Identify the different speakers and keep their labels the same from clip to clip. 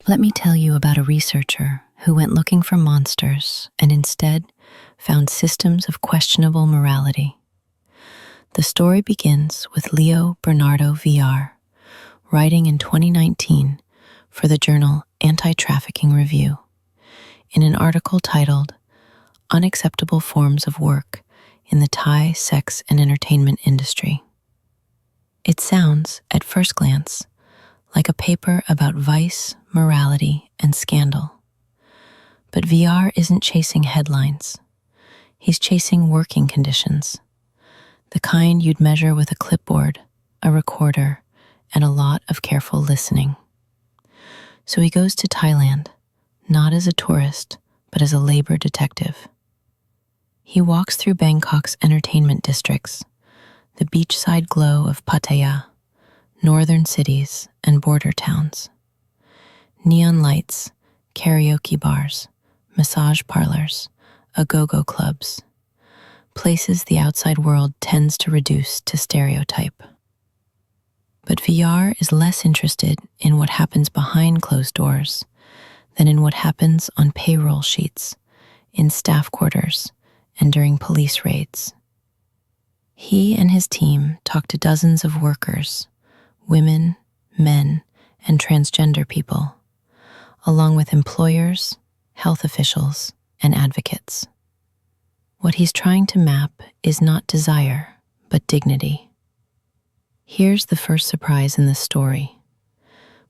Speaker 1: Let me tell you about a researcher who went looking for monsters and instead found systems of questionable morality. The story begins with Leo Bernardo Villar, writing in 2019 for the journal Anti-Trafficking Review, in an article titled Unacceptable Forms of Work in the Thai Sex and Entertainment Industry. It sounds, at first glance, like a paper about vice, morality, and scandal. But Villar isn't chasing headlines. He's chasing working conditions, the kind you'd measure with a clipboard, a recorder, and a lot of careful listening. So he goes to Thailand, not as a tourist, but as a labor detective. He walks through Bangkok's entertainment districts, the beachside glow of Pattaya, northern cities, and border towns. Neon lights, karaoke bars, massage parlors, go-go clubs, places the outside world tends to reduce to stereotype. But Villar is less interested in what happens behind closed doors than in what happens on payroll sheets, in staff quarters, and during police raids. He and his team talk to dozens of workers, women, men, and transgender people, along with employers, health officials, and advocates. What he's trying to map is not desire, but dignity. Here's the first surprise in this story.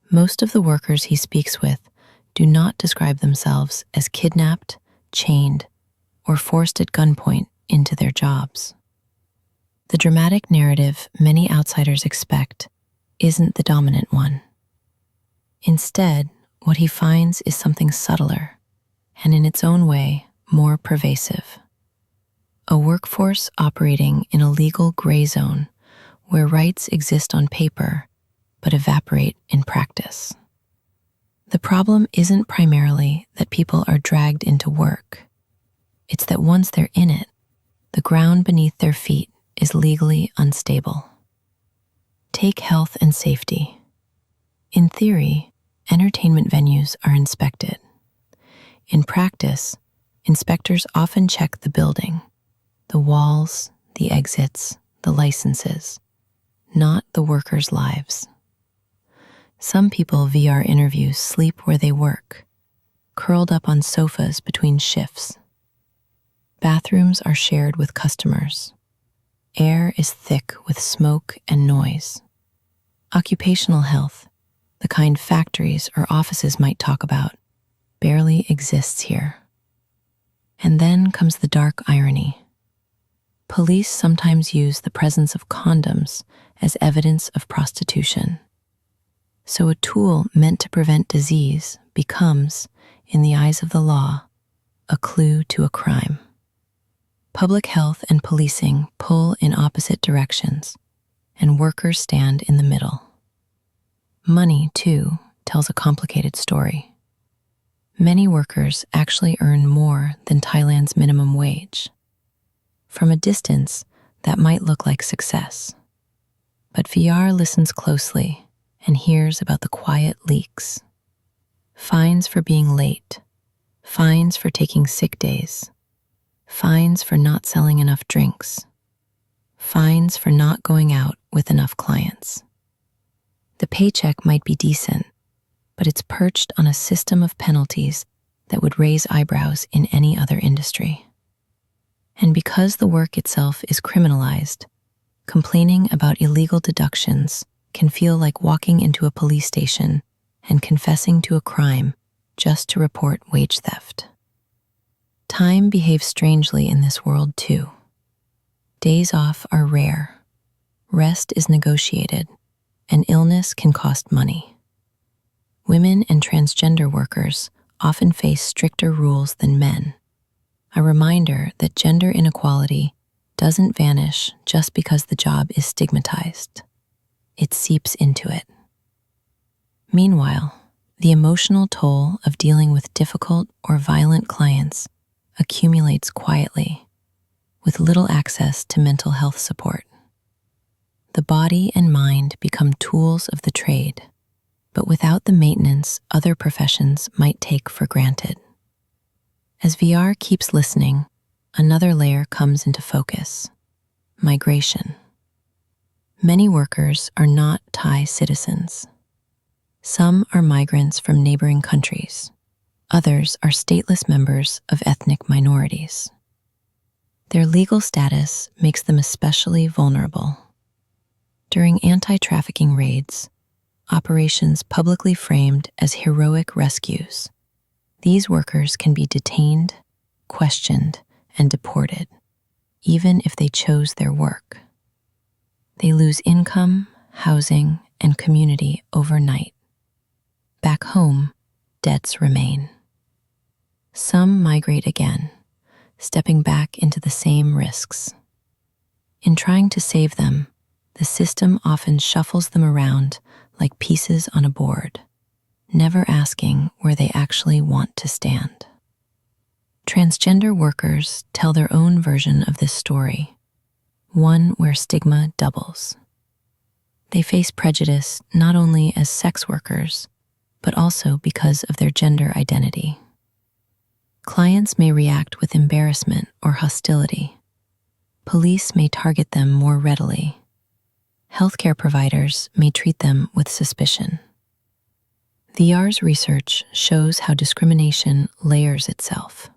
Speaker 1: Most of the workers he speaks with do not describe themselves as kidnapped, chained, or forced at gunpoint into their jobs. The dramatic narrative many outsiders expect isn't the dominant one. Instead, what he finds is something subtler, and in its own way, more pervasive. A workforce operating in a legal gray zone where rights exist on paper but evaporate in practice. The problem isn't primarily that people are dragged into work. It's that once they're in it, the ground beneath their feet is legally unstable. Take health and safety. In theory, entertainment venues are inspected. In practice, inspectors often check the building, the walls, the exits, the licenses, not the workers' lives. Some people Villar interviews sleep where they work, curled up on sofas between shifts. Bathrooms are shared with customers. Air is thick with smoke and noise. Occupational health, the kind factories or offices might talk about, barely exists here. And then comes the dark irony. Police sometimes use the presence of condoms as evidence of prostitution. So a tool meant to prevent disease becomes, in the eyes of the law, a clue to a crime. Public health and policing pull in opposite directions, and workers stand in the middle. Money, too, tells a complicated story. Many workers actually earn more than Thailand's minimum wage. From a distance, that might look like success. But Villar listens closely and hears about the quiet leaks. Fines for being late, fines for taking sick days, fines for not selling enough drinks, fines for not going out with enough clients. The paycheck might be decent, but it's perched on a system of penalties that would raise eyebrows in any other industry. And because the work itself is criminalized, complaining about illegal deductions can feel like walking into a police station and confessing to a crime just to report wage theft. Time behaves strangely in this world too. Days off are rare, rest is negotiated, and illness can cost money. Women and transgender workers often face stricter rules than men, a reminder that gender inequality doesn't vanish just because the job is stigmatized. It seeps into it. Meanwhile, the emotional toll of dealing with difficult or violent clients accumulates quietly, with little access to mental health support. The body and mind become tools of the trade, but without the maintenance other professions might take for granted. As VR keeps listening, another layer comes into focus: migration. Many workers are not Thai citizens. Some are migrants from neighboring countries. Others are stateless members of ethnic minorities. Their legal status makes them especially vulnerable. During anti-trafficking raids, operations publicly framed as heroic rescues, these workers can be detained, questioned, and deported, even if they chose their work. They lose income, housing, and community overnight. Back home, debts remain. Some migrate again, stepping back into the same risks. In trying to save them, the system often shuffles them around like pieces on a board, never asking where they actually want to stand. Transgender workers tell their own version of this story, one where stigma doubles. They face prejudice not only as sex workers, but also because of their gender identity. Clients may react with embarrassment or hostility. Police may target them more readily. Healthcare providers may treat them with suspicion. VR's research shows how discrimination layers itself.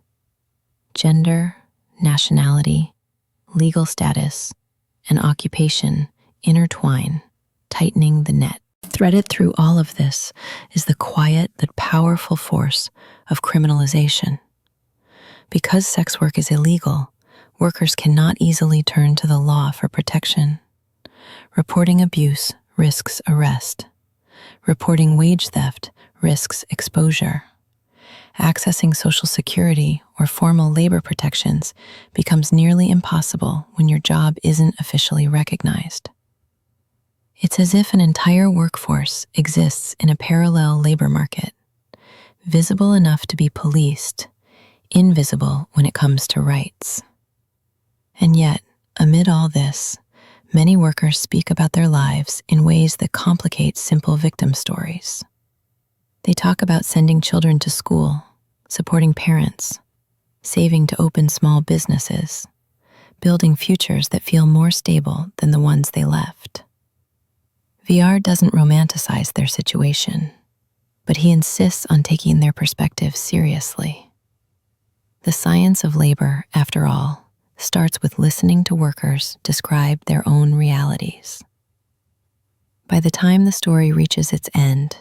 Speaker 1: Gender, nationality, legal status, and occupation intertwine, tightening the net. Threaded through all of this is the quiet but powerful force of criminalization. Because sex work is illegal, workers cannot easily turn to the law for protection. Reporting abuse risks arrest. Reporting wage theft risks exposure. Accessing Social Security or formal labor protections becomes nearly impossible when your job isn't officially recognized. It's as if an entire workforce exists in a parallel labor market, visible enough to be policed, invisible when it comes to rights. And yet, amid all this, many workers speak about their lives in ways that complicate simple victim stories. They talk about sending children to school, supporting parents, saving to open small businesses, building futures that feel more stable than the ones they left. VR doesn't romanticize their situation, but he insists on taking their perspective seriously. The science of labor, after all, starts with listening to workers describe their own realities. By the time the story reaches its end,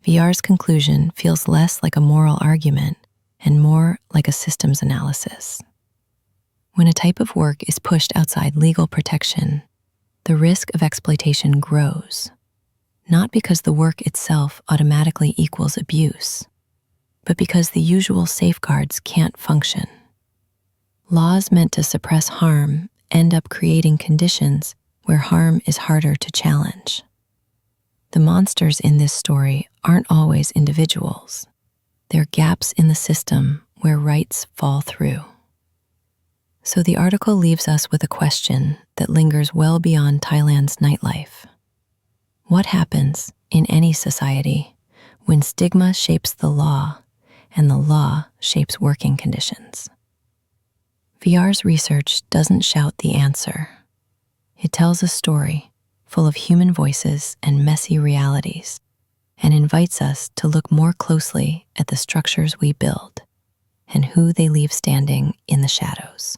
Speaker 1: VR's conclusion feels less like a moral argument and more like a systems analysis. When a type of work is pushed outside legal protection, the risk of exploitation grows, not because the work itself automatically equals abuse, but because the usual safeguards can't function. Laws meant to suppress harm end up creating conditions where harm is harder to challenge. The monsters in this story aren't always individuals. They're gaps in the system where rights fall through. So the article leaves us with a question that lingers well beyond Thailand's nightlife. What happens in any society when stigma shapes the law and the law shapes working conditions? VR's research doesn't shout the answer. It tells a story full of human voices and messy realities, and invites us to look more closely at the structures we build and who they leave standing in the shadows.